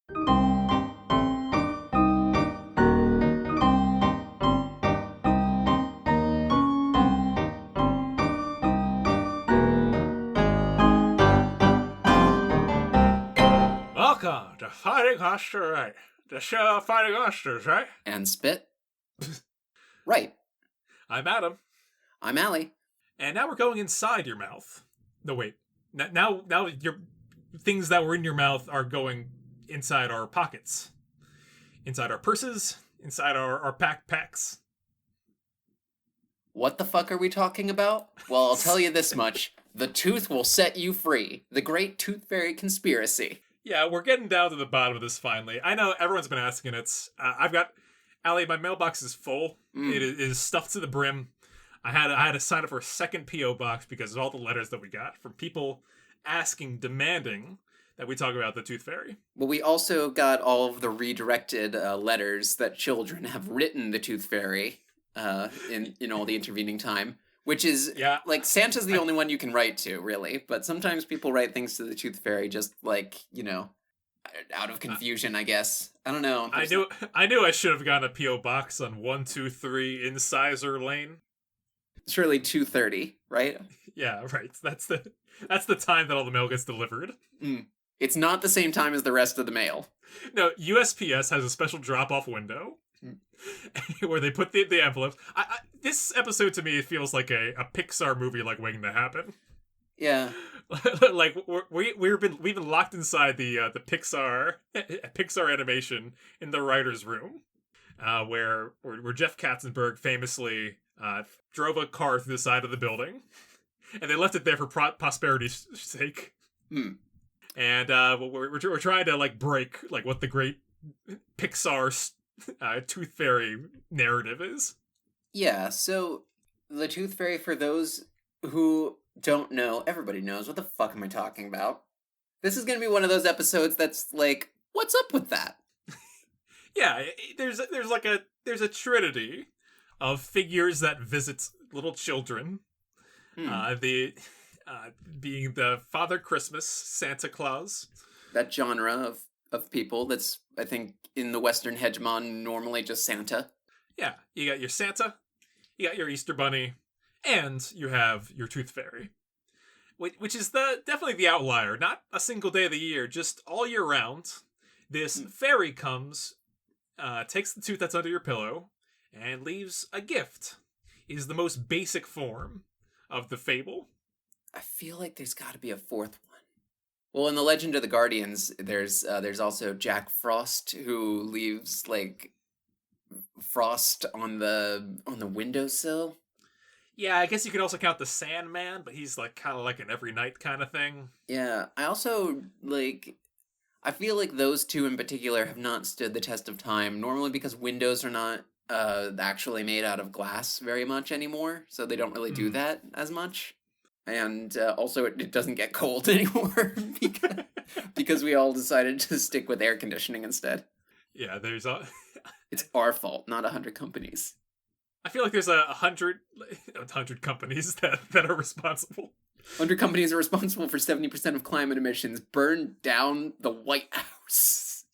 Welcome to Fighting Monster Right. The show of fighting monsters, right? And spit. Right. I'm Adam. I'm Allie. And now we're going inside your mouth. No, wait. Now your things that were in your mouth are going inside our pockets. Inside our purses. Inside our backpacks. What the fuck are we talking about? Well, I'll tell you this much. The tooth will set you free. The Great Tooth Fairy Conspiracy. Yeah, we're getting down to the bottom of this finally. I know everyone's been asking it. I've got... Allie, my mailbox is full. It is stuffed to the brim. I had to sign up for a second P.O. box because of all the letters that we got from people asking, demanding that we talk about the Tooth Fairy. But we also got all of the redirected letters that children have written the Tooth Fairy in all the intervening time. Which is, like, Santa's the only one you can write to, really. But sometimes people write things to the Tooth Fairy just, like, out of confusion, I guess. I don't know. I knew I should have gotten a P.O. box on 123 Incisor Lane. Surely 2:30, right? Yeah, right. That's the time that all the mail gets delivered. It's not the same time as the rest of the mail. No, USPS has a special drop-off window where they put the envelopes. This episode to me feels like a Pixar movie, like waiting to happen. Yeah, like we've been locked inside the Pixar animation in the writers' room, where Jeff Katzenberg famously drove a car through the side of the building, and they left it there for prosperity's sake. And we're trying to like break like what the great Pixar Tooth Fairy narrative is. Yeah, so the Tooth Fairy, for those who don't know, everybody knows. What the fuck am I talking about? This is gonna be one of those episodes that's like, what's up with that? Yeah, there's a trinity of figures that visit little children. Being the Father Christmas, Santa Claus. That genre of people that's, I think, in the Western hegemon, normally just Santa. Yeah, you got your Santa, you got your Easter Bunny, and you have your Tooth Fairy. Which is definitely the outlier. Not a single day of the year, just all year round. This fairy comes, takes the tooth that's under your pillow, and leaves a gift. It is the most basic form of the fable. I feel like there's got to be a fourth one. Well, in the Legend of the Guardians, there's also Jack Frost, who leaves like frost on the windowsill. Yeah, I guess you could also count the Sandman, but he's like kind of like an every night kind of thing. Yeah, I also I feel like those two in particular have not stood the test of time. Normally because windows are not actually made out of glass very much anymore, so they don't really do that as much. And also, it doesn't get cold anymore because we all decided to stick with air conditioning instead. Yeah, It's our fault, not 100 companies. I feel like there's 100 companies that are responsible. 100 companies are responsible for 70% of climate emissions. Burn down the White House.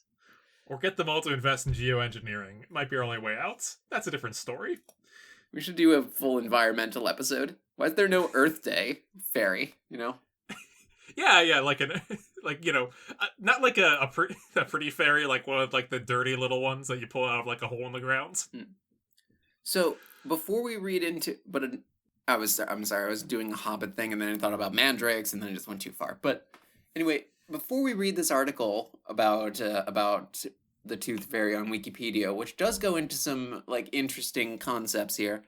Or get them all to invest in geoengineering. It might be our only way out. That's a different story. We should do a full environmental episode. Why is there no Earth Day fairy, Yeah, not like a pretty fairy, like one of like the dirty little ones that you pull out of like a hole in the ground. So before we read into, I'm sorry, I was doing a Hobbit thing and then I thought about mandrakes and then I just went too far. But anyway, before we read this article about the Tooth Fairy on Wikipedia, which does go into some like interesting concepts here.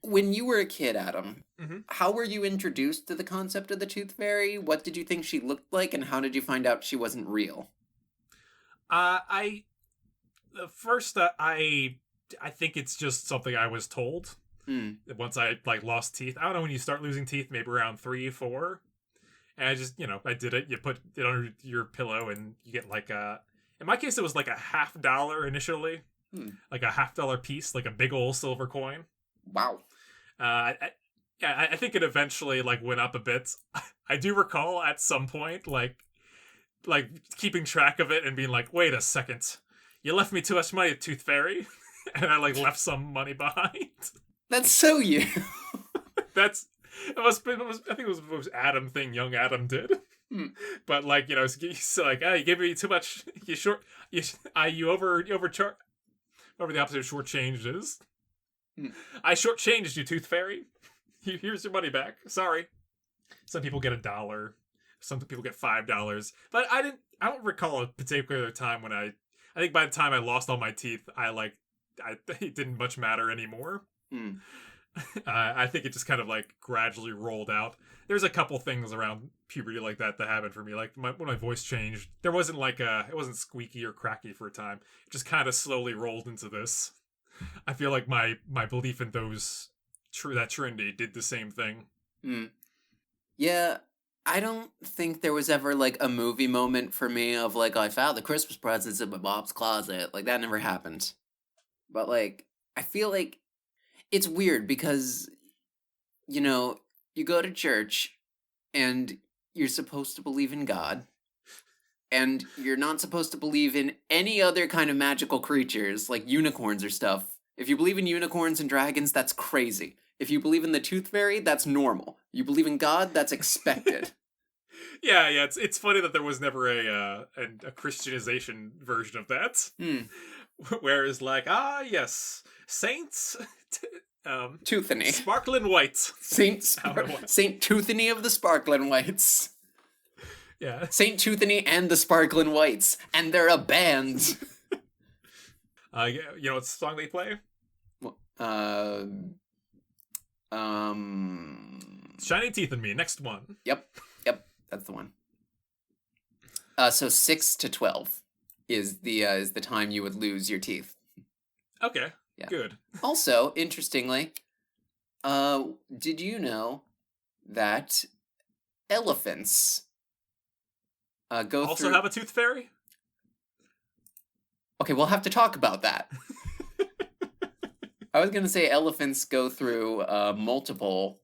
When you were a kid, Adam, how were you introduced to the concept of the Tooth Fairy? What did you think she looked like, and how did you find out she wasn't real? I think it's just something I was told. Once I like lost teeth. I don't know when you start losing teeth, maybe around 3, 4. And I just, I did it. You put it under your pillow and you get like in my case, it was like a $50 initially. Like a $50 piece, like a big old silver coin. Wow. I think it eventually like went up a bit. I do recall at some point, like like keeping track of it and being like, wait a second, you left me too much money, Tooth Fairy, and I like left some money behind. That's so you. That's I think it was Adam thing young Adam did. But like, you know, he's like, you gave me too much. You overcharged. Whatever the opposite of shortchanged is. I shortchanged you, Tooth Fairy. Here's your money back. Sorry. Some people get $1. Some people get $5. But I don't recall a particular time when I think by the time I lost all my teeth, it didn't much matter anymore. I think it just kind of like gradually rolled out. There's a couple things around puberty like that happened for me. Like when my voice changed, there wasn't it wasn't squeaky or cracky for a time. It just kind of slowly rolled into this. I feel like my belief in that Trinity did the same thing. Yeah, I don't think there was ever like a movie moment for me of like, I found the Christmas presents in my mom's closet. Like that never happened. But like, I feel like it's weird because, you know, you go to church and you're supposed to believe in God. And you're not supposed to believe in any other kind of magical creatures, like unicorns or stuff. If you believe in unicorns and dragons, that's crazy. If you believe in the Tooth Fairy, that's normal. You believe in God, that's expected. Yeah. It's funny that there was never a Christianization version of that. Whereas, like, yes, saints, Toothany, sparkling whites, Saint Toothany of the Sparkling Whites. Yeah. Saint Toothany and the Sparklin' Whites, and they're a band. You know what song they play? Shiny Teeth in Me. Next one. Yep, that's the one. So 6 to 12 is the time you would lose your teeth. Okay. Yeah. Good. Also, interestingly, did you know that elephants have a Tooth Fairy? Okay, we'll have to talk about that. I was going to say elephants go through multiple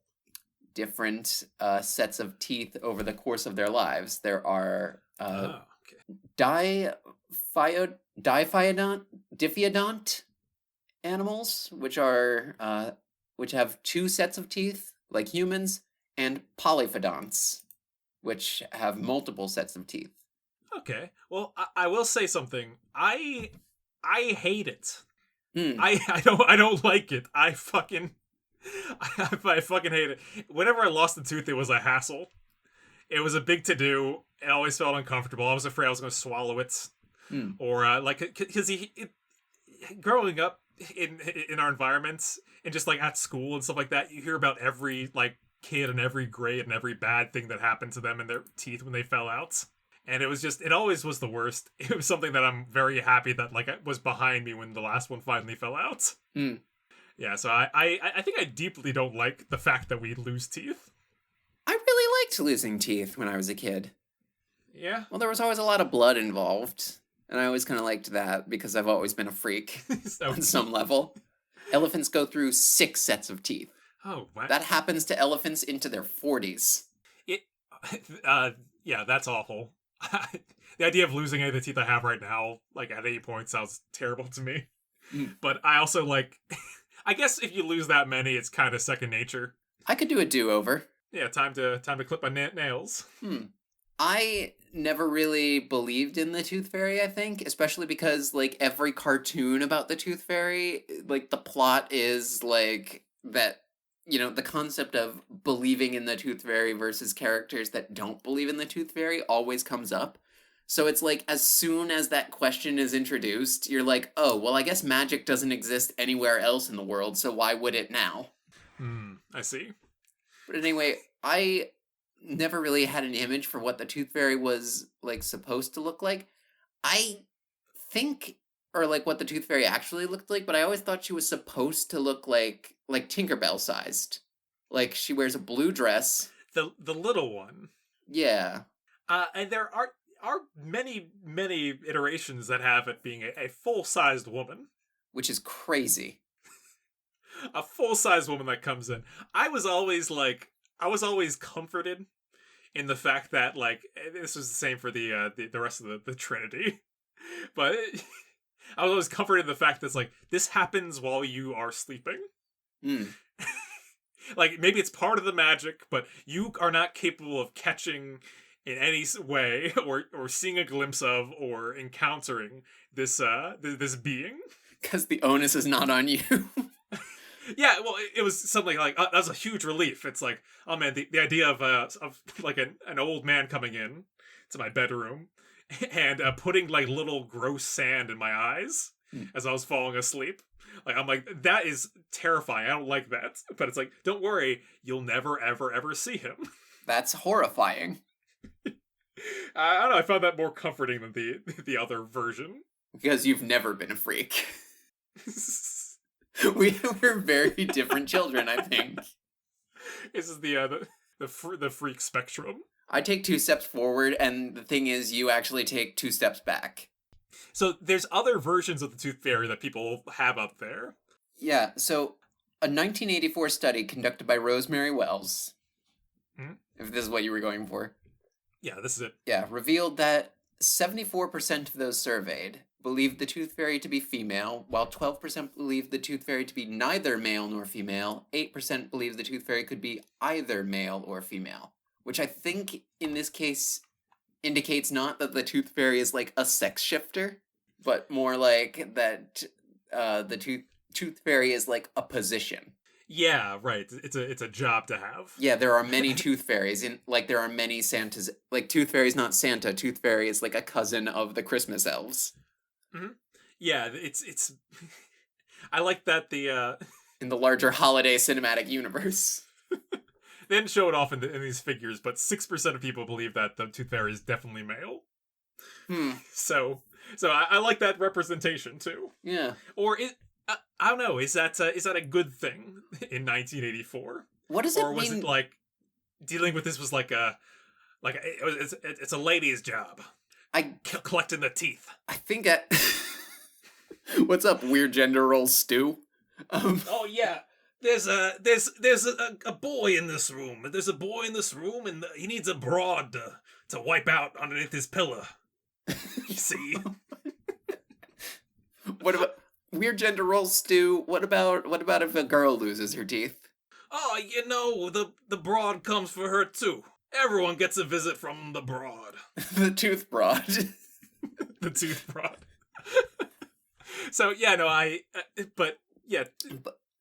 different sets of teeth over the course of their lives. There are diffiodont animals, which have 2 sets of teeth, like humans, and polyphodonts, which have multiple sets of teeth. Okay. Well, I will say something. I hate it. I don't like it. I fucking hate it. Whenever I lost a tooth, it was a hassle. It was a big to do. It always felt uncomfortable. I was afraid I was going to swallow it, or because growing up in our environments and just like at school and stuff like that, you hear about every like kid and every grade and every bad thing that happened to them and their teeth when they fell out. And it always was the worst. It was something that I'm very happy that like was behind me when the last one finally fell out. Yeah, so I think I deeply don't like the fact that we lose teeth. I really liked losing teeth when I was a kid. Yeah? Well, there was always a lot of blood involved, and I always kind of liked that because I've always been a freak on some level. Elephants go through 6 sets of teeth. Oh, wow. That happens to elephants into their 40s. Yeah, that's awful. The idea of losing any of the teeth I have right now, like at any point, sounds terrible to me. But I also like, I guess if you lose that many, it's kind of second nature. I could do a do-over. Yeah, time to clip my nails. I never really believed in the Tooth Fairy, I think, especially because like every cartoon about the Tooth Fairy, like the plot is like that, you know, the concept of believing in the Tooth Fairy versus characters that don't believe in the Tooth Fairy always comes up. So it's like, as soon as that question is introduced, you're like, oh, well, I guess magic doesn't exist anywhere else in the world, so why would it now? I see. But anyway, I never really had an image for what the Tooth Fairy was, like, supposed to look like. I think, or like what the Tooth Fairy actually looked like, but I always thought she was supposed to look like Tinkerbell sized. Like, she wears a blue dress. The little one. Yeah. And there are many iterations that have it being a full-sized woman. Which is crazy. A full-sized woman that comes in. I was always comforted in the fact that like this was the same for the rest of the Trinity, but I was always comforted in the fact that it's like this happens while you are sleeping. Mm. Like maybe it's part of the magic, but you are not capable of catching in any way or seeing a glimpse of or encountering this being. Because the onus is not on you. Yeah, well, it was something like that was a huge relief. It's like, oh man, the idea of like an old man coming in to my bedroom and putting like little gross sand in my eyes as I was falling asleep. Like I'm like, that is terrifying. I don't like that. But it's like, don't worry, you'll never ever ever see him. That's horrifying. I don't know. I found that more comforting than the other version. Because you've never been a freak. We're very different children, I think. This is the freak spectrum. I take 2 steps forward, and the thing is, you actually take 2 steps back. So there's other versions of the Tooth Fairy that people have up there. Yeah, so a 1984 study conducted by Rosemary Wells, if this is what you were going for. Yeah, this is it. Yeah, revealed that 74% of those surveyed believed the Tooth Fairy to be female, while 12% believed the Tooth Fairy to be neither male nor female. 8% believed the Tooth Fairy could be either male or female, which I think in this case indicates not that the Tooth Fairy is like a sex shifter, but more like that the Tooth Fairy is like a position. Yeah, right. It's a job to have. Yeah, there are many Tooth Fairies, there are many Santas. Like, Tooth Fairy's not Santa. Tooth Fairy is like a cousin of the Christmas elves. Mm-hmm. Yeah, it's. I like that in the larger holiday cinematic universe. They didn't show it off in these figures, but 6% of people believe that the Tooth Fairy is definitely male. So I like that representation too. Yeah. Or I don't know. Is that a good thing in 1984? What does it mean? Or was it like dealing with this was it's a lady's job? Collecting the teeth. I think What's up, weird gender role stew? Oh yeah. There's a boy in this room. There's a boy in this room, and he needs a broad to wipe out underneath his pillow. You see. What about weird gender role stew? What about if a girl loses her teeth? Oh, the broad comes for her too. Everyone gets a visit from the broad. The tooth broad. The tooth broad. So yeah, no, but yeah.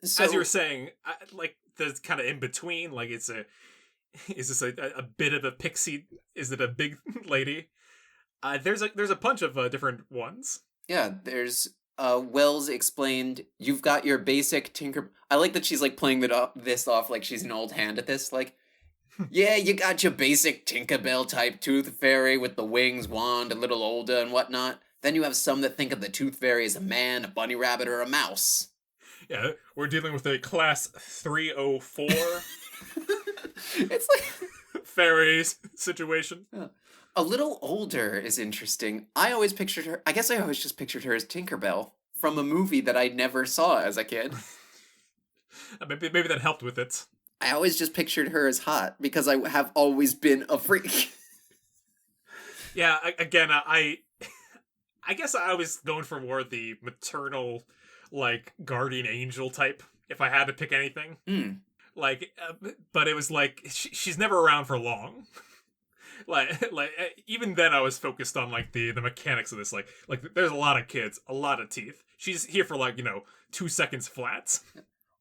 So, as you were saying, like the kind of in between, like is this a bit of a pixie? Is it a big lady? There's a bunch of different ones. Yeah, there's Wells explained, you've got your basic Tinker. I like that she's like playing this off like she's an old hand at this. Like, yeah, you got your basic Tinkerbell type Tooth Fairy with the wings, wand, a little older and whatnot. Then you have some that think of the Tooth Fairy as a man, a bunny rabbit, or a mouse. Yeah, we're dealing with a class 304. It's like fairies situation. Yeah. A little older is interesting. I always just pictured her as Tinkerbell from a movie that I never saw as a kid. Maybe that helped with it. I always just pictured her as hot because I have always been a freak. Yeah, again, I guess I was going for more the maternal, like, guardian angel type, if I had to pick anything. Like, but it was like, she's never around for long. like even then I was focused on, like, the mechanics of this. Like, there's a lot of kids, a lot of teeth. She's here for, like, 2 seconds flat.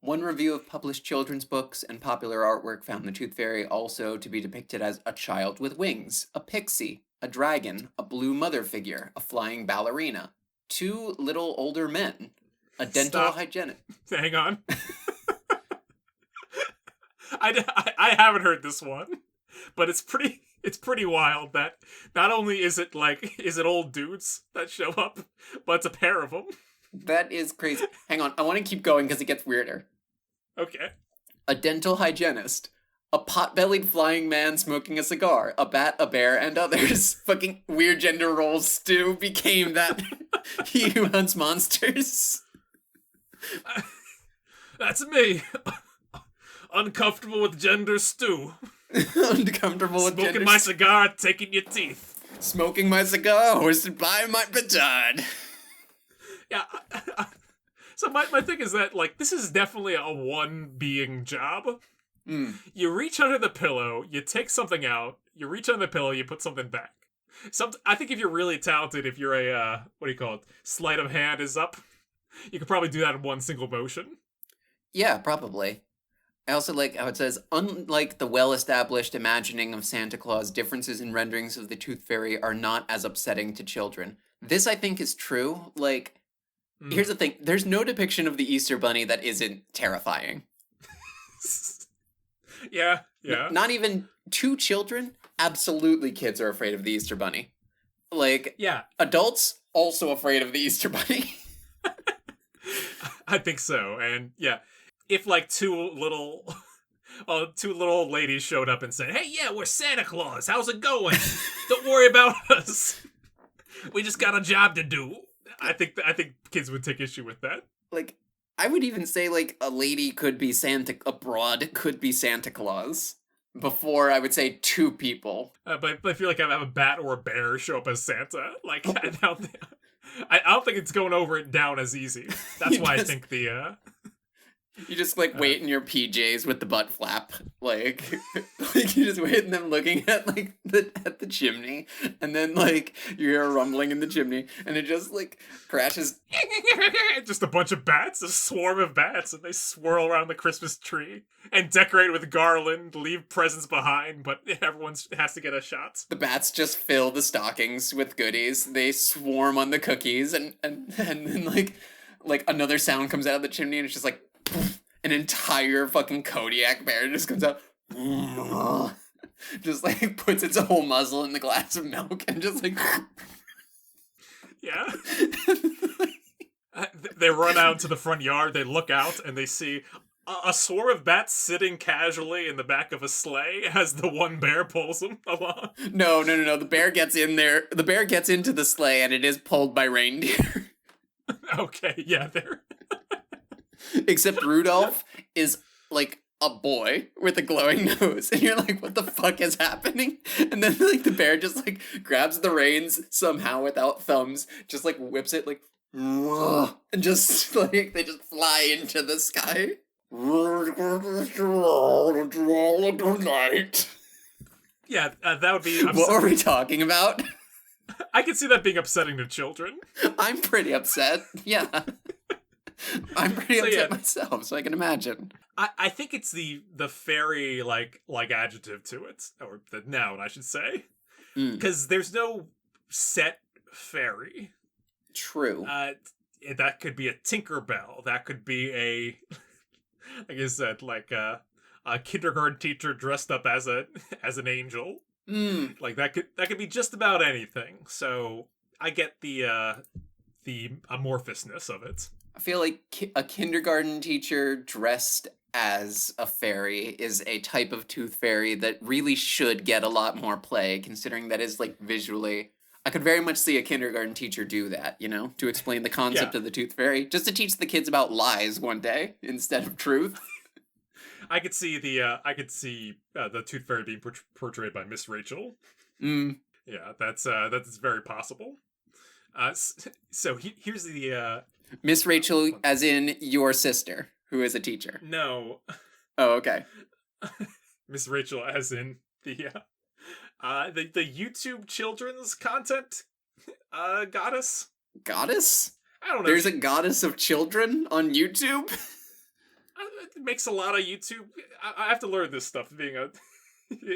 One review of published children's books and popular artwork found the Tooth Fairy also to be depicted as a child with wings, a pixie, a dragon, a blue mother figure, a flying ballerina, 2 little older men, a dental hygienist. Hang on. I haven't heard this one, but it's pretty wild that not only is it old dudes that show up, but it's a pair of them. That is crazy. Hang on, I want to keep going because it gets weirder. Okay. A dental hygienist, a pot-bellied flying man smoking a cigar, a bat, a bear, and others. Fucking weird gender roles stew became that he who hunts monsters. That's me. Uncomfortable with gender stew. Uncomfortable with Smoking gender. my cigar, taking your teeth. Smoking my cigar, hoisted by my petard. Yeah. So my thing is that, like, this is definitely a one-being job. You reach under the pillow, you take something out, you reach under the pillow, you put something back. I think if you're really talented, if you're a, what do you call it, sleight of hand is up, you could probably do that in one single motion. Yeah, probably. I also like how it says, unlike the well-established imagining of Santa Claus, differences in renderings of the Tooth Fairy are not as upsetting to children. This, I think, is true. Like, here's the thing. There's no depiction of the Easter Bunny that isn't terrifying. Yeah. Not even two children? Absolutely kids are afraid of the Easter Bunny. Like, yeah. Adults also afraid of the Easter Bunny. I think so. And yeah, if like two little old ladies showed up and said, "Hey, yeah, we're Santa Claus. How's it going? Don't worry about us. We just got a job to do." I think kids would take issue with that. Like, I would even say, like, a lady could be a broad could be Santa Claus. Before I would say two people. But I feel like I have a bat or a bear show up as Santa. Like, I don't think it's going over it down as easy. That's why I think the you just like wait in your PJs with the butt flap, like you just wait and them looking at like the chimney, and then like you hear a rumbling in the chimney, and it just like crashes. Just a bunch of bats, a swarm of bats, and they swirl around the Christmas tree and decorate with garland, leave presents behind, but everyone has to get a shot. The bats just fill the stockings with goodies. They swarm on the cookies, and then like another sound comes out of the chimney, and it's just like. An entire fucking Kodiak bear just comes out, just like puts its whole muzzle in the glass of milk and just like, yeah. They run out to the front yard. They look out and they see a swarm of bats sitting casually in the back of a sleigh as the one bear pulls them along. No. The bear gets in there. The bear gets into the sleigh and it is pulled by reindeer. Okay, yeah, they're. Except Rudolph is like a boy with a glowing nose, and you're like, what the fuck is happening? And then like the bear just like grabs the reins somehow without thumbs, just like whips it like, and just like they just fly into the sky. Yeah, that would be. What are we talking about? I can see that being upsetting to children. I'm pretty upset. Yeah. I'm pretty upset myself, so I can imagine. I think it's the fairy like adjective to it, or the noun, I should say, because there's no set fairy. True. That could be a Tinkerbell. That could be a, like I said, like a kindergarten teacher dressed up as an angel. Like that could be just about anything. So I get the amorphousness of it. I feel like a kindergarten teacher dressed as a fairy is a type of tooth fairy that really should get a lot more play, considering that is, like, visually... I could very much see a kindergarten teacher do that, you know, to explain the concept of the tooth fairy, just to teach the kids about lies one day instead of truth. I could see the tooth fairy being portrayed by Miss Rachel. Yeah, that's very possible. So here's the... Miss Rachel, as in your sister, who is a teacher. No. Oh, okay. Miss Rachel, as in the YouTube children's content goddess. Goddess? I don't know. There's a goddess of children on YouTube? It makes a lot of YouTube. I have to learn this stuff being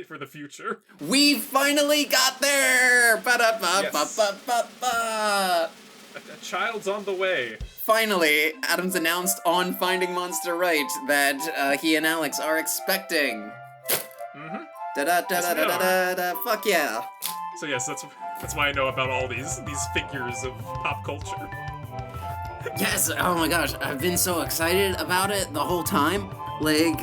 for the future. We finally got there! Ba-da-ba-ba-ba-ba-ba! A child's on the way. Finally, Adams announced on Finding Monster Right that he and Alex are expecting. Da-da-da-da-da-da-da, fuck yeah. So yes, that's why I know about all these figures of pop culture. Yes, oh my gosh, I've been so excited about it the whole time. Like,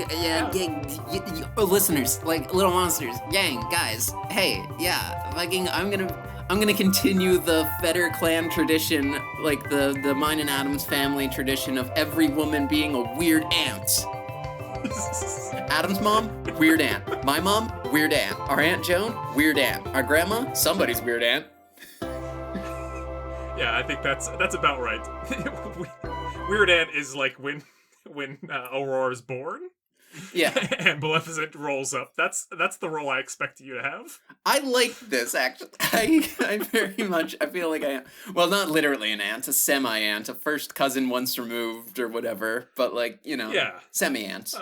listeners, like, little monsters, gang, guys, hey, yeah, fucking, I'm gonna continue the Fetter clan tradition, like the mine and Adams family tradition of every woman being a weird aunt. Adam's mom, weird aunt. My mom, weird aunt. Our Aunt Joan, weird aunt. Our grandma, somebody's weird aunt. Yeah, I think that's about right. Weird Aunt is like when Aurora is born. Yeah. And Maleficent rolls up. That's the role I expect you to have. I like this, actually. I very much, I feel like I am. Well, not literally an aunt, a semi-aunt, a first cousin once removed or whatever, but like, Yeah. semi-aunt.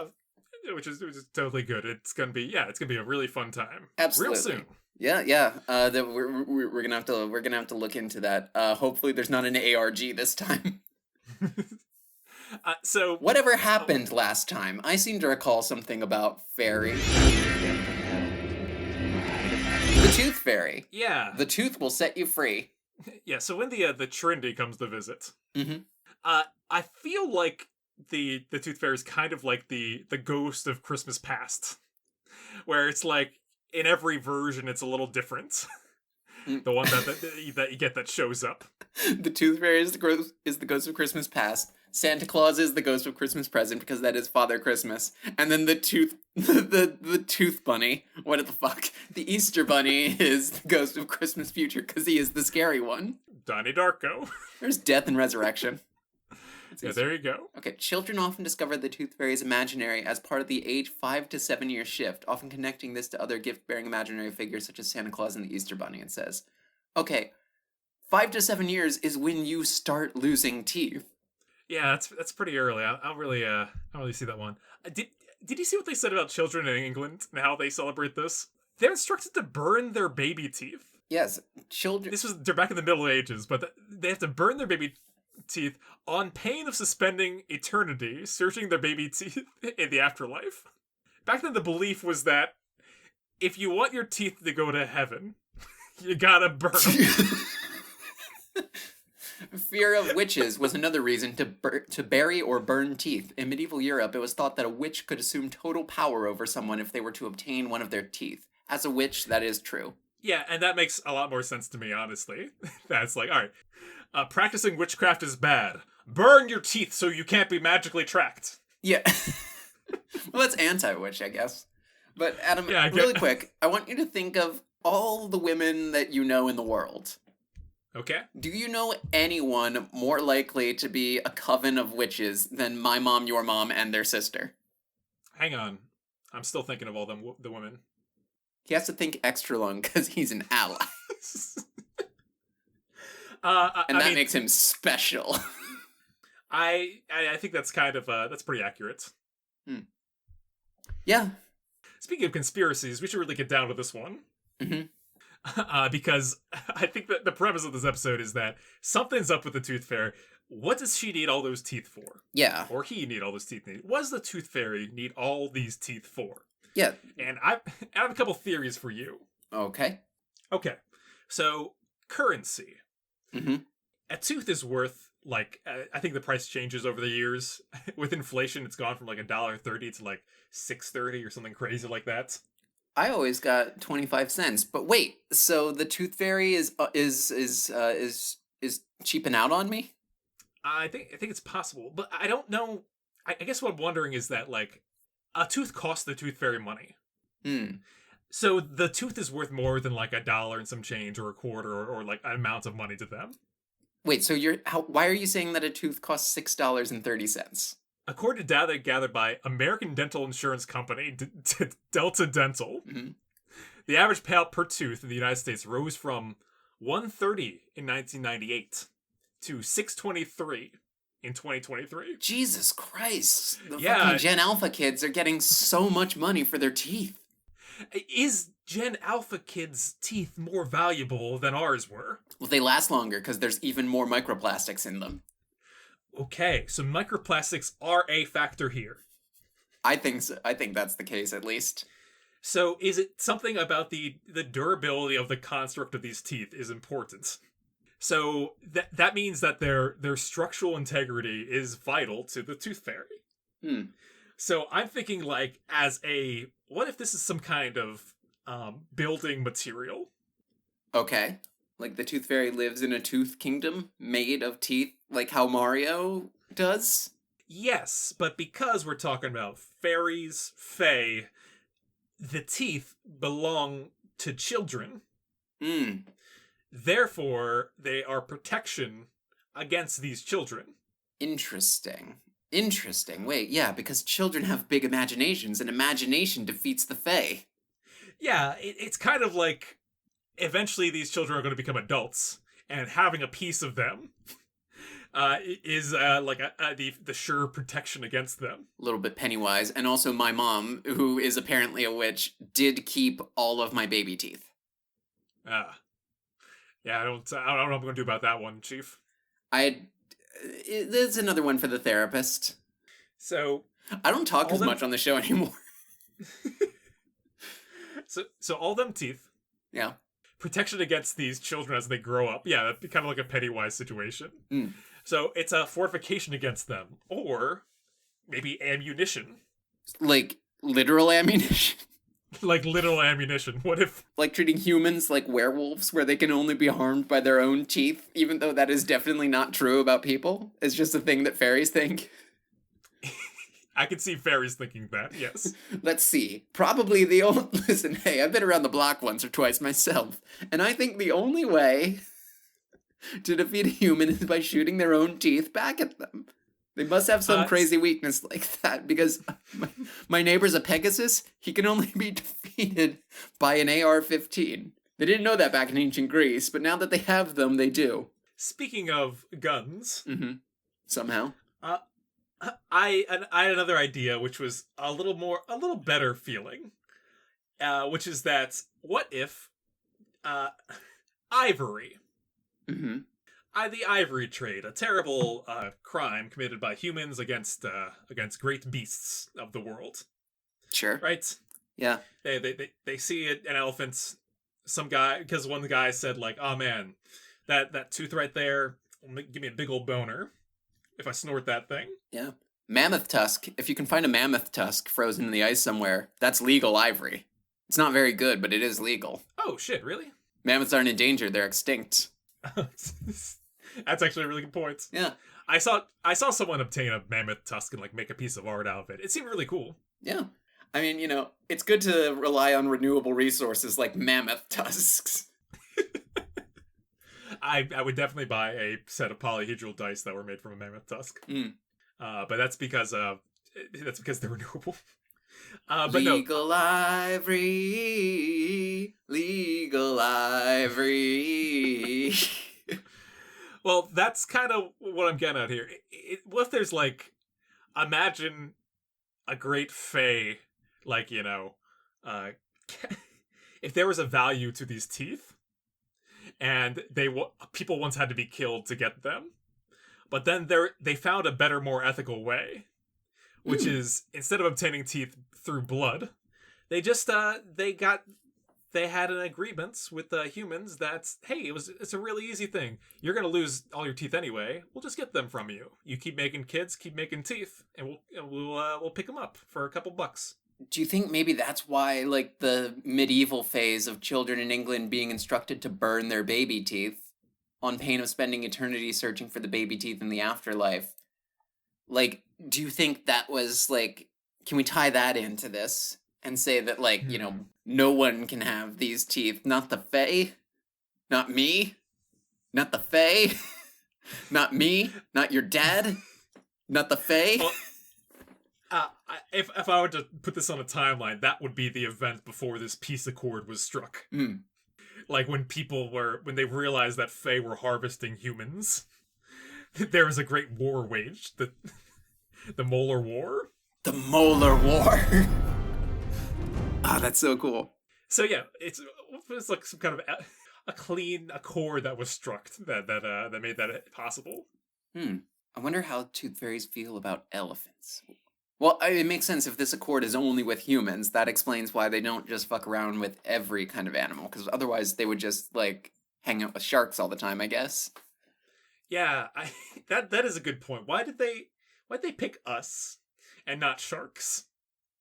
Which is totally good. It's gonna be a really fun time. Absolutely. Real soon. Yeah. We're gonna have to look into that. Hopefully there's not an ARG this time. So whatever happened last time? I seem to recall something about fairy. The Tooth Fairy. Yeah. The tooth will set you free. Yeah. So when the Trinity comes to visit, Mm-hmm. I feel like the Tooth Fairy is kind of like the ghost of Christmas Past, where it's like in every version it's a little different. The one that you get that shows up. The Tooth Fairy is the ghost of Christmas Past. Santa Claus is the ghost of Christmas Present because that is Father Christmas. And then the Tooth Bunny, what the fuck? The Easter Bunny is the ghost of Christmas Future because he is the scary one. Donnie Darko. There's death and resurrection. Yeah, there you go. Okay, children often discover the Tooth Fairy is imaginary as part of the age 5 to 7 year shift, often connecting this to other gift-bearing imaginary figures such as Santa Claus and the Easter Bunny, it says. Okay, 5 to 7 years is when you start losing teeth. Yeah, that's pretty early. I don't really see that one. Did you see what they said about children in England and how they celebrate this? They're instructed to burn their baby teeth. Yes, children... They're back in the Middle Ages, but they have to burn their baby teeth on pain of suspending eternity, searching their baby teeth in the afterlife. Back then, the belief was that if you want your teeth to go to heaven, you gotta burn them. Fear of witches was another reason to bury or burn teeth. In medieval Europe, it was thought that a witch could assume total power over someone if they were to obtain one of their teeth. As a witch, that is true. Yeah, and that makes a lot more sense to me, honestly. That's like, all right, practicing witchcraft is bad. Burn your teeth so you can't be magically tracked. Yeah. Well, that's anti-witch, I guess. But Adam, really quick, I want you to think of all the women that you know in the world. Okay. Do you know anyone more likely to be a coven of witches than my mom, your mom, and their sister? Hang on. I'm still thinking of all the women. He has to think extra long because he's an ally. And that makes him special. I think that's kind of that's pretty accurate. Yeah. Speaking of conspiracies, we should really get down to this one. Mm-hmm. Because I think that the premise of this episode is that something's up with the Tooth Fairy. What does she need all those teeth for? Yeah. Or he need all those teeth? What does the Tooth Fairy need all these teeth for? Yeah. And I have a couple theories for you. Okay. So, currency. Mm-hmm. A tooth is worth, like, I think the price changes over the years. With inflation, it's gone from like $1.30 to like $6.30 or something crazy like that. I always got 25 cents. But wait, so the Tooth Fairy is cheaping out on me? I think it's possible, but I don't know. I guess what I'm wondering is that, like, a tooth costs the Tooth Fairy money. So the tooth is worth more than like $1 and some change or a quarter or like an amount of money to them. Wait, so why are you saying that a tooth costs $6.30? According to data gathered by American Dental Insurance Company, Delta Dental, the average payout per tooth in the United States rose from $130 in 1998 to $623 in 2023. Jesus Christ. The fucking Gen Alpha kids are getting so much money for their teeth. Is Gen Alpha kids' teeth more valuable than ours were? Well, they last longer because there's even more microplastics in them. Okay, so microplastics are a factor here. I think so. I think that's the case, at least. So is it something about the durability of the construct of these teeth is important? So that means that their structural integrity is vital to the Tooth Fairy. So I'm thinking, like, what if this is some kind of building material? Okay. Like the Tooth Fairy lives in a tooth kingdom made of teeth, like how Mario does? Yes, but because we're talking about fairies, fae, the teeth belong to children. Hmm. Therefore, they are protection against these children. Interesting. Interesting. Wait, yeah, because children have big imaginations, and imagination defeats the Fae. Yeah, it's kind of like eventually these children are going to become adults, and having a piece of them is like the sure protection against them. A little bit Pennywise, and also my mom, who is apparently a witch, did keep all of my baby teeth. Ah, yeah, I don't know what I'm going to do about that one, Chief. There's another one for the therapist. So I don't talk all as them, much on the show anymore. so all them teeth. Yeah. Protection against these children as they grow up. Yeah, that'd be kind of like a Pennywise situation. Mm. So it's a fortification against them, or maybe ammunition. Like literal ammunition. Like literal ammunition. What if Like treating humans like werewolves, where they can only be harmed by their own teeth, even though that is definitely not true about people. It's just a thing that fairies think. I could see fairies thinking that, yes. Let's see. Probably the only... Listen, hey, I've been around the block once or twice myself, and I think the only way to defeat a human is by shooting their own teeth back at them. They must have some crazy weakness like that, because my neighbor's a Pegasus. He can only be defeated by an AR-15. They didn't know that back in ancient Greece, but now that they have them, they do. Speaking of guns, Somehow. I had another idea, which was a little better feeling, which is that what if ivory, the ivory trade, a terrible crime committed by humans against great beasts of the world, Sure. right? Yeah. They see an elephant, some guy, because one guy said like, oh man, that tooth right there will give me a big old boner if I snort that thing. Yeah. Mammoth tusk. If you can find a mammoth tusk frozen in the ice somewhere, that's legal ivory. It's not very good, but it is legal. Oh shit, really? Mammoths aren't endangered, they're extinct. That's actually a really good point. Yeah. I saw someone obtain a mammoth tusk and like make a piece of art out of it. It seemed really cool. Yeah. I mean, it's good to rely on renewable resources like mammoth tusks. I would definitely buy a set of polyhedral dice that were made from a mammoth tusk. But that's because they're renewable. But legal ivory, legal ivory. Well, that's kind of what I'm getting at here. What if there's like, imagine a great fae, like if there was a value to these teeth, and people once had to be killed to get them. But then they found a better, more ethical way, which is instead of obtaining teeth through blood, they just they had an agreement with the humans that hey, it's a really easy thing. You're gonna lose all your teeth anyway. We'll just get them from you. You keep making kids, keep making teeth, and we'll pick them up for a couple bucks. Do you think maybe that's why, like, the medieval phase of children in England being instructed to burn their baby teeth on pain of spending eternity searching for the baby teeth in the afterlife? Like, do you think that was, like, can we tie that into this and say that, like, no one can have these teeth? Not the Fae? Not me? Not the Fae? Not me? Not your dad? Not the Fae? Well, if I were to put this on a timeline, that would be the event before this peace accord was struck. Like when they realized that Fae were harvesting humans, there was a great war waged. The Molar War. The Molar War. That's so cool. So yeah, it's like some kind of a clean accord that was struck that made that possible. I wonder how tooth fairies feel about elephants. Well, it makes sense if this accord is only with humans. That explains why they don't just fuck around with every kind of animal, because otherwise they would just, like, hang out with sharks all the time, I guess. Yeah, that is a good point. Why'd they pick us and not sharks?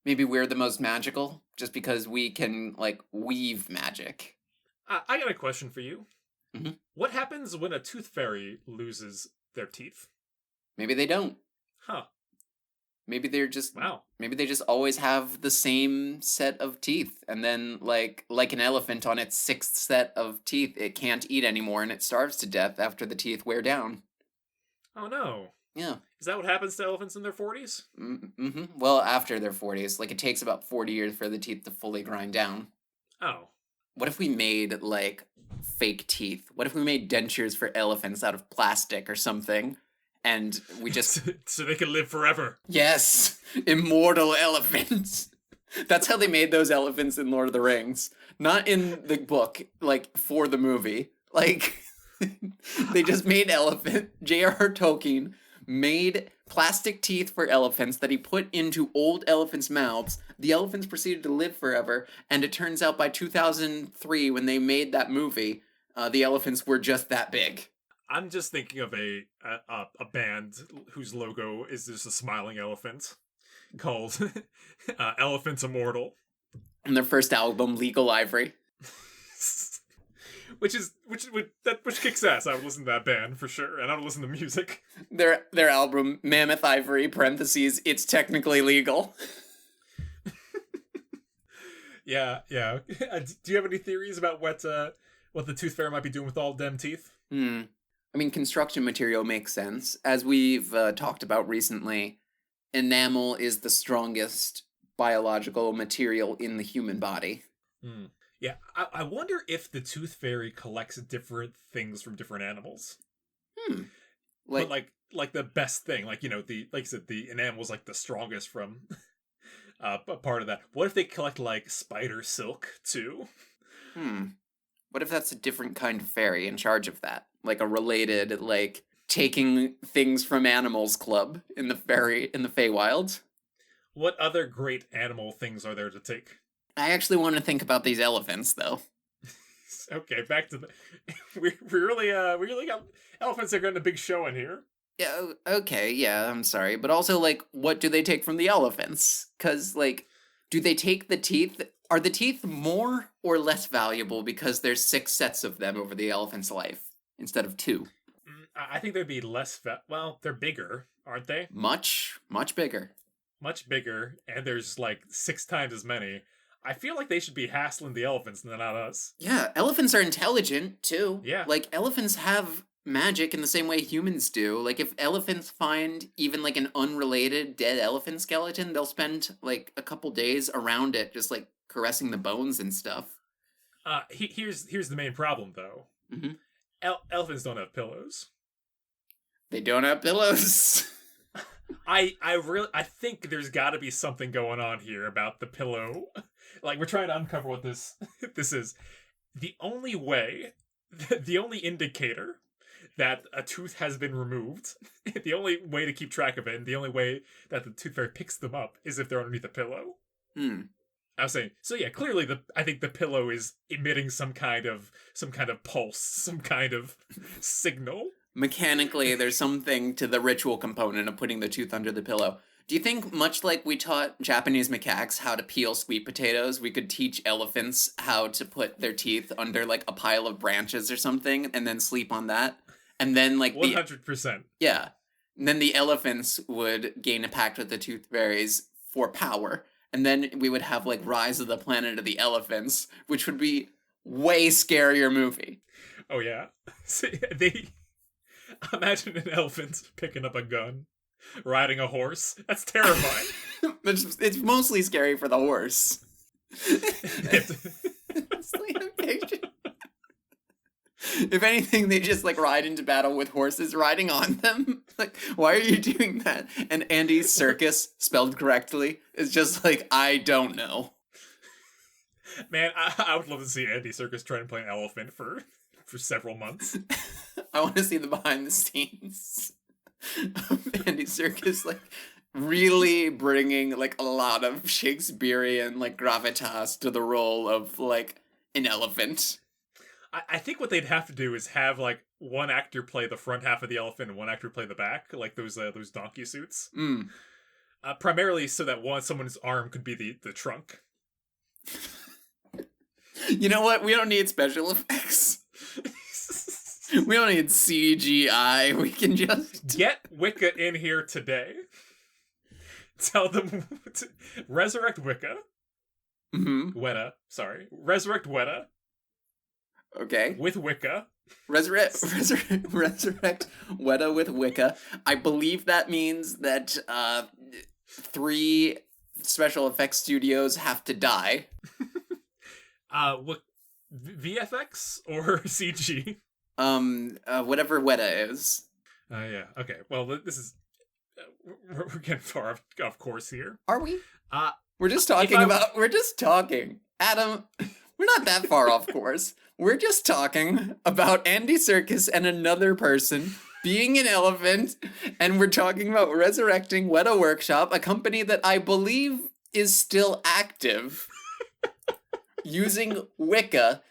Maybe we're the most magical, just because we can, like, weave magic. I got a question for you. Mm-hmm. What happens when a tooth fairy loses their teeth? Maybe they don't. Huh. Maybe they're just Wow. maybe they just always have the same set of teeth, and then like an elephant on its sixth set of teeth, it can't eat anymore and it starves to death after the teeth wear down. Oh no. Yeah. Is that what happens to elephants in their 40s? Mm-hmm. Well, after their 40s, like it takes about 40 years for the teeth to fully grind down. Oh. What if we made like fake teeth? What if we made dentures for elephants out of plastic or something? And we just So they can live forever. yes, immortal elephants. That's how they made those elephants in Lord of the Rings. Not in the book, like for the movie. Like they just made J.R.R. Tolkien made plastic teeth for elephants that he put into old elephants' mouths. The elephants proceeded to live forever, and it turns out by 2003, when they made that movie, the elephants were just that big. I'm just thinking of a band whose logo is just a smiling elephant called Elephants Immortal. And their first album, Legal Ivory. which kicks ass. I would listen to that band for sure, and I would listen to music. Their album, Mammoth Ivory, parentheses, it's technically legal. Yeah. Do you have any theories about what the Tooth Fairy might be doing with all them teeth? I mean, construction material makes sense. As we've talked about recently, enamel is the strongest biological material in the human body. Yeah, I wonder if the Tooth Fairy collects different things from different animals. But like the best thing, like I said, the enamel's like the strongest from a part of that. What if they collect like spider silk too? What if that's a different kind of fairy in charge of that? Like a related, like, taking things from animals club in the Feywild? What other great animal things are there to take? I actually want to think about these elephants, though. Okay, back to the... we really got... Elephants are getting a big show in here. Yeah, okay, yeah, I'm sorry. But also, like, what do they take from the elephants? Because, like, do they take the teeth? Are the teeth more or less valuable because there's 6 sets of them over the elephant's life instead of 2? I think they'd be less... well, they're bigger, aren't they? Much bigger. Much bigger, and there's, like, 6 times as many. I feel like they should be hassling the elephants, not us. Yeah, elephants are intelligent, too. Yeah. Like, elephants have magic in the same way humans do. Like, if elephants find even, like, an unrelated dead elephant skeleton, they'll spend, like, a couple days around it just, like, caressing the bones and stuff. Here's the main problem, though. Mm-hmm. Elephants don't have pillows. They don't have pillows. I think there's got to be something going on here about the pillow. Like, we're trying to uncover what this is. The only indicator that a tooth has been removed, the only way to keep track of it, and the only way that the Tooth Fairy picks them up is if they're underneath a pillow. I was saying, so yeah, clearly I think the pillow is emitting some kind of pulse, some kind of signal. Mechanically, there's something to the ritual component of putting the tooth under the pillow. Do you think, much like we taught Japanese macaques how to peel sweet potatoes, we could teach elephants how to put their teeth under, like, a pile of branches or something, and then sleep on that? And then, like, 100%. Yeah. And then the elephants would gain a pact with the Tooth Fairies for power. And then we would have, like, Rise of the Planet of the Elephants, which would be way scarier movie. Oh, yeah. Imagine an elephant picking up a gun, riding a horse. That's terrifying. It's mostly scary for the horse. It's like a picture. If anything, they just, like, ride into battle with horses riding on them. Like, why are you doing that? And Andy Serkis, spelled correctly, is just like, I don't know. Man, I would love to see Andy Serkis try and play an elephant for several months. I want to see the behind the scenes of Andy Serkis, like, really bringing, like, a lot of Shakespearean, like, gravitas to the role of, like, an elephant. I think what they'd have to do is have, like, one actor play the front half of the elephant and one actor play the back, like those donkey suits. Primarily so that someone's arm could be the trunk. You know what? We don't need special effects. We don't need CGI. We can just get Wicca in here today. tell them to resurrect Wicca. Mm-hmm. Weta, sorry. Resurrect Weta Okay. with Wicca. Resurrect Weta with Wicca. I believe that means that 3 special effects studios have to die. What VFX or CG? Whatever Weta is. Yeah. Okay. Well, this is we're getting far off course here. Are we? Uh, We're just talking. Adam, we're not that far off course. We're just talking about Andy Serkis and another person being an elephant, and we're talking about resurrecting Weta Workshop, a company that I believe is still active, using Wicca,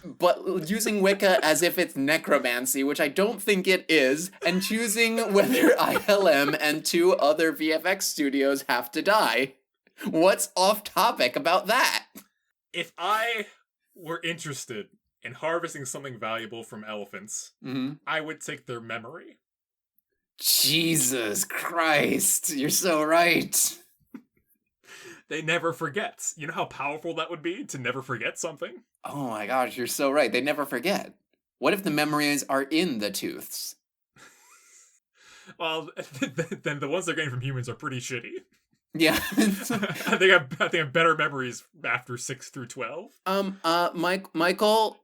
but using Wicca as if it's necromancy, which I don't think it is, and choosing whether ILM and 2 other VFX studios have to die. What's off topic about that? If I were interested in harvesting something valuable from elephants, I would take their memory. Jesus Christ, you're so right. They never forget. You know how powerful that would be to never forget something? Oh my gosh, you're so right. They never forget. What if the memories are in the tooths? Well, then the ones they're getting from humans are pretty shitty. Yeah. I think I have better memories after 6 through 12. Michael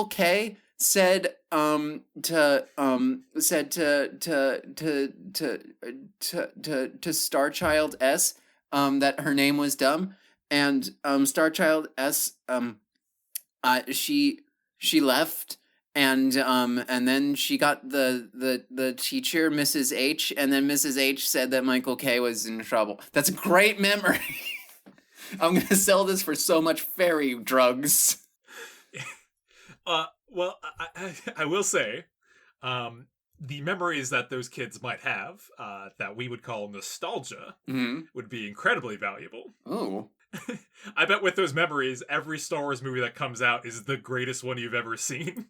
K said to Starchild S that her name was dumb, and Starchild S she left, and then she got the teacher, Mrs. H, and then Mrs. H said that Michael K was in trouble. That's a great memory. I'm gonna sell this for so much fairy drugs. Well, I will say, the memories that those kids might have, that we would call nostalgia, would be incredibly valuable. Oh. I bet with those memories, every Star Wars movie that comes out is the greatest one you've ever seen.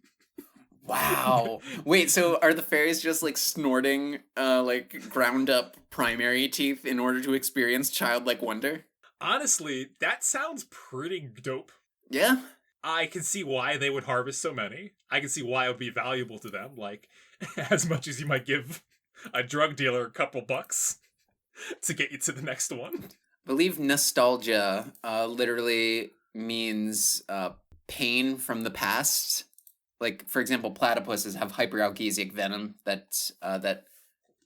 Wow. Wait, so are the fairies just like snorting like ground up primary teeth in order to experience childlike wonder? Honestly, that sounds pretty dope. Yeah. I can see why they would harvest so many. I can see why it would be valuable to them, like as much as you might give a drug dealer a couple bucks to get you to the next one. I believe nostalgia literally means pain from the past. Like, for example, platypuses have hyperalgesic venom that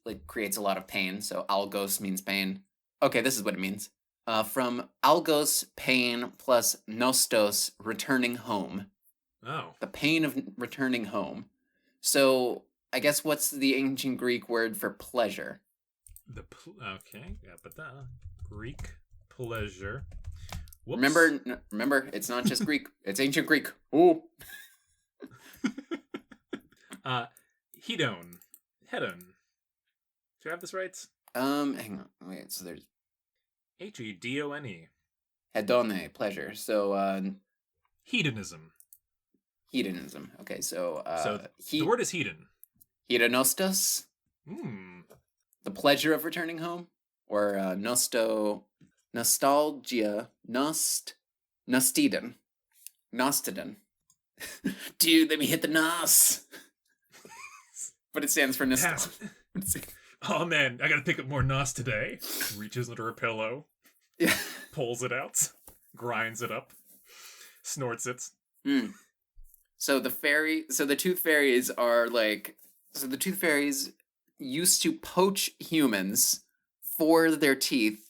like creates a lot of pain. So algos means pain. Okay, this is what it means. From algos, pain, plus nostos, returning home. Oh. The pain of returning home. So I guess what's the ancient Greek word for pleasure? Okay, yeah, but Greek pleasure. Whoops. Remember, it's not just Greek. It's ancient Greek. Ooh. Hedon. Do I have this right? Hang on. Wait, so there's Hedone. hedone, pleasure. So Hedonism. Hedonism. Okay, so the word is hedon. Hedonostos? The pleasure of returning home? Or nostalgia, nostidon. Dude, let me hit the nos. But it stands for nostalgia. Oh man, I gotta pick up more nos today. Reaches under a pillow. Yeah. Pulls it out. Grinds it up. Snorts it. So the tooth fairies are like, the tooth fairies used to poach humans for their teeth,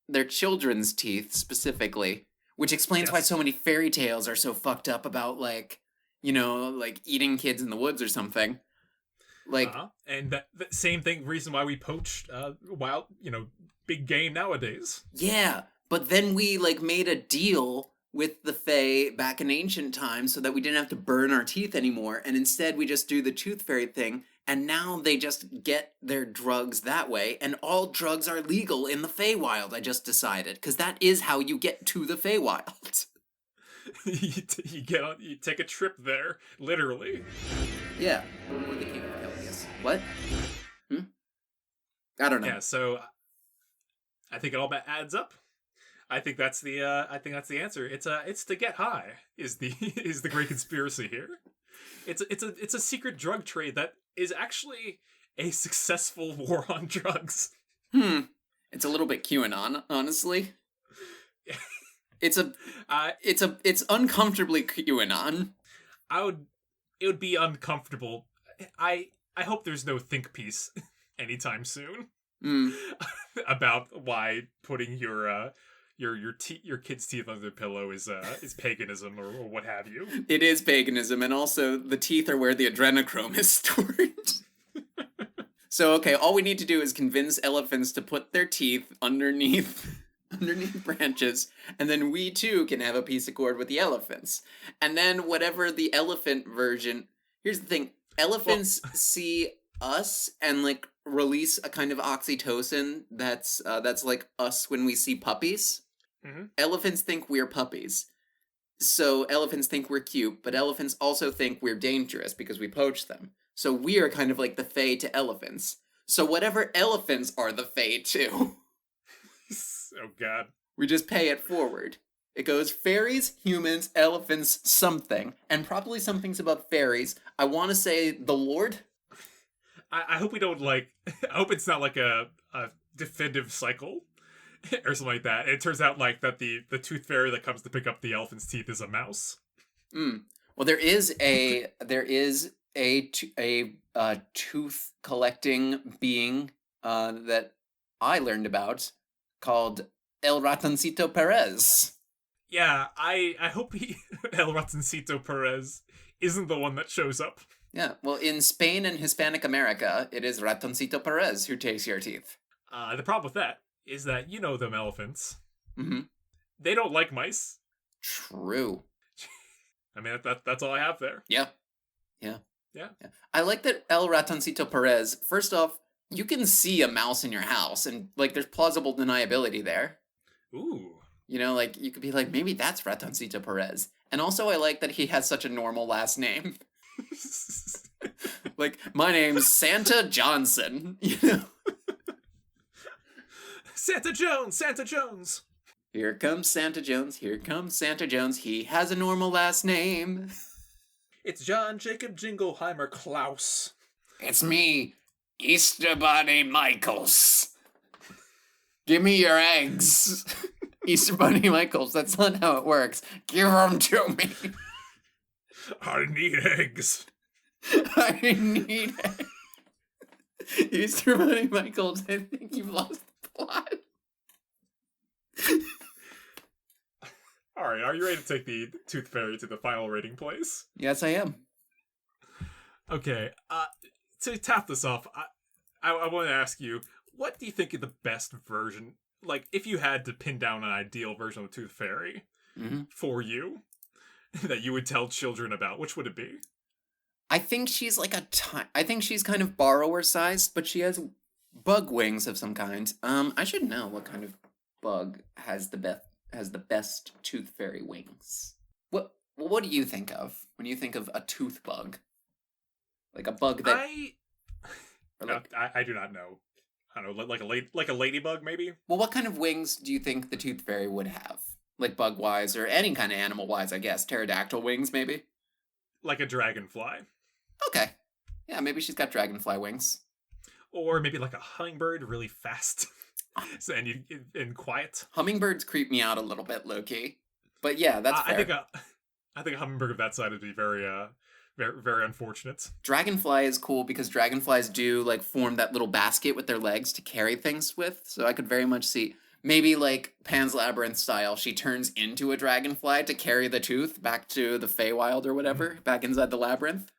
their children's teeth specifically, which explains why so many fairy tales are so fucked up about, like, you know, like eating kids in the woods or something. Like, and that same thing, reason why we poach wild, big game nowadays. Yeah, but then we like made a deal with the Fae back in ancient times so that we didn't have to burn our teeth anymore, and instead we just do the tooth fairy thing, and now they just get their drugs that way, and all drugs are legal in the Feywild, I just decided, because that is how you get to the Feywild. You take a trip there, literally. Yeah. What? I don't know. Yeah, so I think it all adds up. I think that's the answer. It's to get high is the is the great conspiracy here. It's a secret drug trade that is actually a successful war on drugs. It's a little bit QAnon, honestly. It's uncomfortably QAnon. It would be uncomfortable. I hope there's no think piece anytime soon about why putting your kid's teeth under the pillow is paganism or what have you. It is paganism, and also the teeth are where the adrenochrome is stored. So okay, all we need to do is convince elephants to put their teeth underneath branches, and then we too can have a peace accord with the elephants. And then whatever the elephant version. Here's the thing: elephants see us and like release a kind of oxytocin that's like us when we see puppies. Mm-hmm. Elephants think we're puppies. So elephants think we're cute, but elephants also think we're dangerous because we poach them. So we are kind of like the fae to elephants. So whatever elephants are the fae to. Oh god. We just pay it forward. It goes fairies, humans, elephants, something. And probably some things about fairies. I want to say the Lord. I hope we don't I hope it's not like a definitive cycle or something like that. It turns out like that the tooth fairy that comes to pick up the elephant's teeth is a mouse. Well, there is a tooth collecting being that I learned about called El Ratoncito Perez. Yeah, I hope El Ratoncito Perez isn't the one that shows up. Yeah, well, in Spain and Hispanic America, it is Ratoncito Perez who takes your teeth. The problem with that is that you know them elephants. Mm-hmm. They don't like mice. True. I mean, that's all I have there. Yeah. I like that El Ratoncito Perez, first off, you can see a mouse in your house, and, like, there's plausible deniability there. Ooh. You know, like, you could be like, maybe that's Ratoncito Perez. And also I like that he has such a normal last name. Like, my name's Santa Johnson, you know? Santa Jones! Here comes Santa Jones, here comes Santa Jones. He has a normal last name. It's John Jacob Jingleheimer Klaus. It's me, Easter Bunny Michaels. Give me your eggs. Easter Bunny Michaels, that's not how it works. Give them to me. I need eggs. I need eggs. Easter Bunny Michaels, I think you've lost the plot. Alright, are you ready to take the Tooth Fairy to the final rating place? Yes, I am. Okay, to tap this off, I want to ask you, what do you think is the best version? Like, if you had to pin down an ideal version of the Tooth Fairy for you, that you would tell children about, which would it be? I think she's like I think she's kind of borrower-sized, but she has bug wings of some kind. I should know what kind of bug has the best Tooth Fairy wings. What do you think of when you think of a tooth bug? Like a bug that I do not know. I don't know, like a ladybug, maybe? Well, what kind of wings do you think the Tooth Fairy would have? Like bug-wise, or any kind of animal-wise, I guess. Pterodactyl wings, maybe? Like a dragonfly. Okay. Yeah, maybe she's got dragonfly wings. Or maybe like a hummingbird, really fast. and quiet. Hummingbirds creep me out a little bit, low-key. But yeah, that's fair. I think a hummingbird of that side would be very, very unfortunate. Dragonfly is cool because dragonflies do, like, form that little basket with their legs to carry things with. So I could very much see, maybe like Pan's Labyrinth style, she turns into a dragonfly to carry the tooth back to the Feywild or whatever, back inside the labyrinth.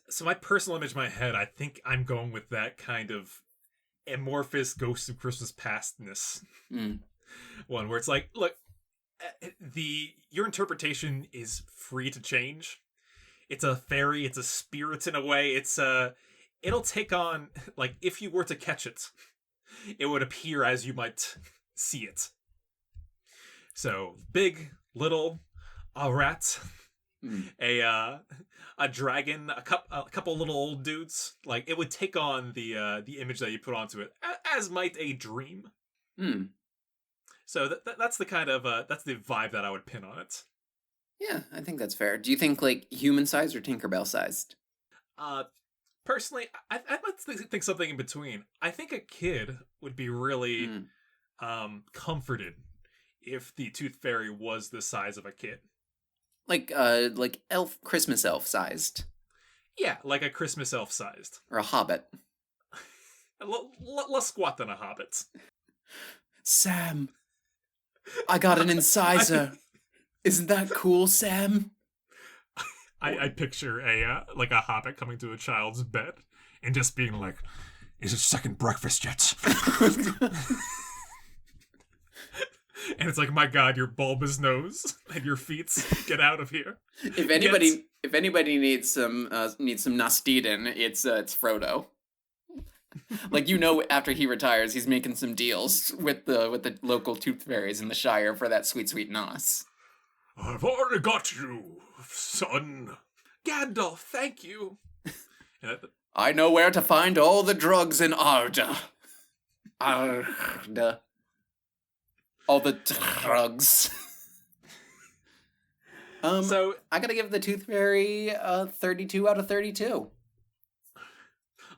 So my personal image in my head, I think I'm going with that kind of amorphous Ghost of Christmas Pastness one, where it's like, look, your interpretation is free to change. It's a fairy, it's a spirit in a way. It'll take on, like, if you were to catch it, it would appear as you might see it. So big, little, a rat, a dragon, a couple little old dudes. Like, it would take on the image that you put onto it, as might a dream. Hmm. So that's the kind of that's the vibe that I would pin on it. Yeah, I think that's fair. Do you think like human-sized or Tinkerbell-sized? Uh, Personally, I'd like to think something in between. I think a kid would be really Hmm. comforted if the Tooth Fairy was the size of a kid. Like elf, Christmas elf sized, Yeah, like a Christmas elf sized. or a hobbit. Less squat than a hobbit. Sam, I got an incisor. Isn't that cool, Sam? I picture a like a hobbit coming to a child's bed and just being like, "Is it second breakfast yet?" And it's like, "My God, your bulbous nose and your feet, get out of here." If anybody needs some Nastiden, it's Frodo. Like, after he retires, he's making some deals with the local tooth fairies in the Shire for that sweet Nos. I've already got you, son. Gandalf, thank you. I know where to find all the drugs in Arda. Arda. All the drugs. So I gotta give the Tooth Fairy 32 out of 32.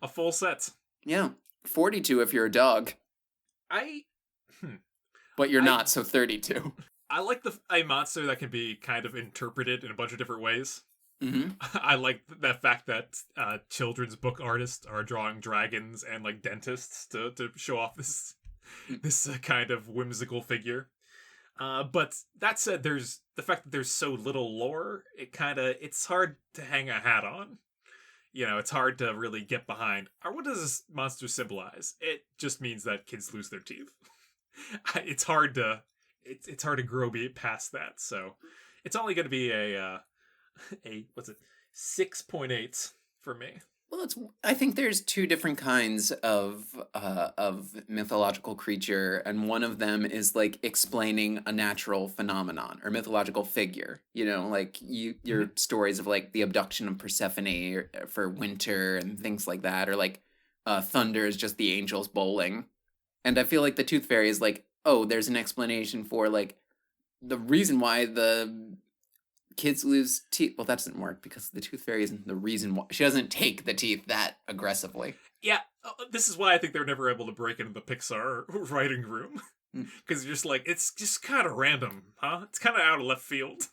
A full set. Yeah, 42 if you're a dog. But you're not, so 32. I like a monster that can be kind of interpreted in a bunch of different ways. Mm-hmm. I like the fact that children's book artists are drawing dragons and like dentists to show off this kind of whimsical figure. But that said, there's the fact that there's so little lore. It's hard to hang a hat on. It's hard to really get behind. Or what does this monster symbolize? It just means that kids lose their teeth. It's hard to grow past that. So it's only going to be a 6.8 for me. Well, I think there's two different kinds of mythological creature, and one of them is like explaining a natural phenomenon or mythological figure. Like your stories of like the abduction of Persephone for winter and things like that, or like thunder is just the angels bowling. And I feel like the Tooth Fairy is like, oh, there's an explanation for like the reason why the kids lose teeth. Well, that doesn't work because the Tooth Fairy isn't the reason why. She doesn't take the teeth that aggressively. Yeah, this is why I think they're never able to break into the Pixar writing room. Because you're just like, it's just kind of random, huh? It's kind of out of left field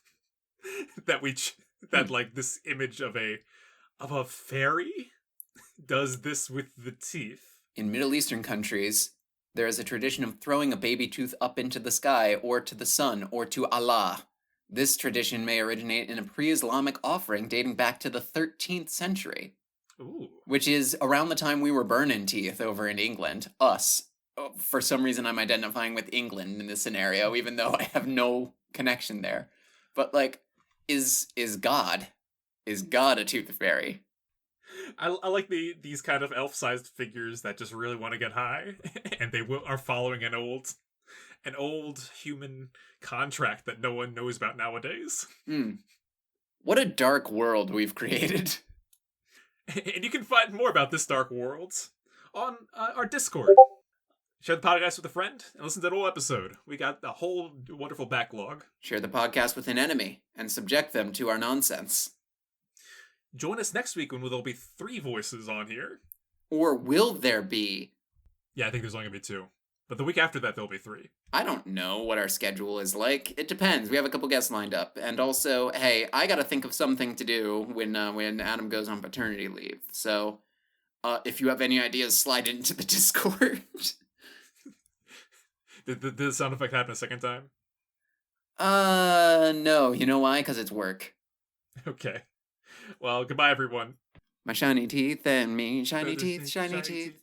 that like this image of a fairy does this with the teeth. In Middle Eastern countries, there is a tradition of throwing a baby tooth up into the sky or to the sun or to Allah. This tradition may originate in a pre-Islamic offering dating back to the 13th century. Ooh. Which is around the time we were burning teeth over in England. Us. For some reason, I'm identifying with England in this scenario, even though I have no connection there. But, like, is God a tooth fairy? I like these kind of elf-sized figures that just really want to get high, and they are following an old human contract that no one knows about nowadays. What a dark world we've created. And you can find more about this dark world on our Discord. Share the podcast with a friend and listen to the whole episode. We got a whole wonderful backlog. Share the podcast with an enemy and subject them to our nonsense. Join us next week when there'll be 3 voices on here. Or will there be? Yeah, I think there's only going to be 2. But the week after that, there'll be 3. I don't know what our schedule is like. It depends. We have a couple guests lined up. And also, hey, I got to think of something to do when Adam goes on paternity leave. So, if you have any ideas, slide into the Discord. Did the sound effect happen a second time? No. You know why? Because it's work. Okay. Well, goodbye, everyone. My shiny teeth and me, shiny teeth, shiny teeth.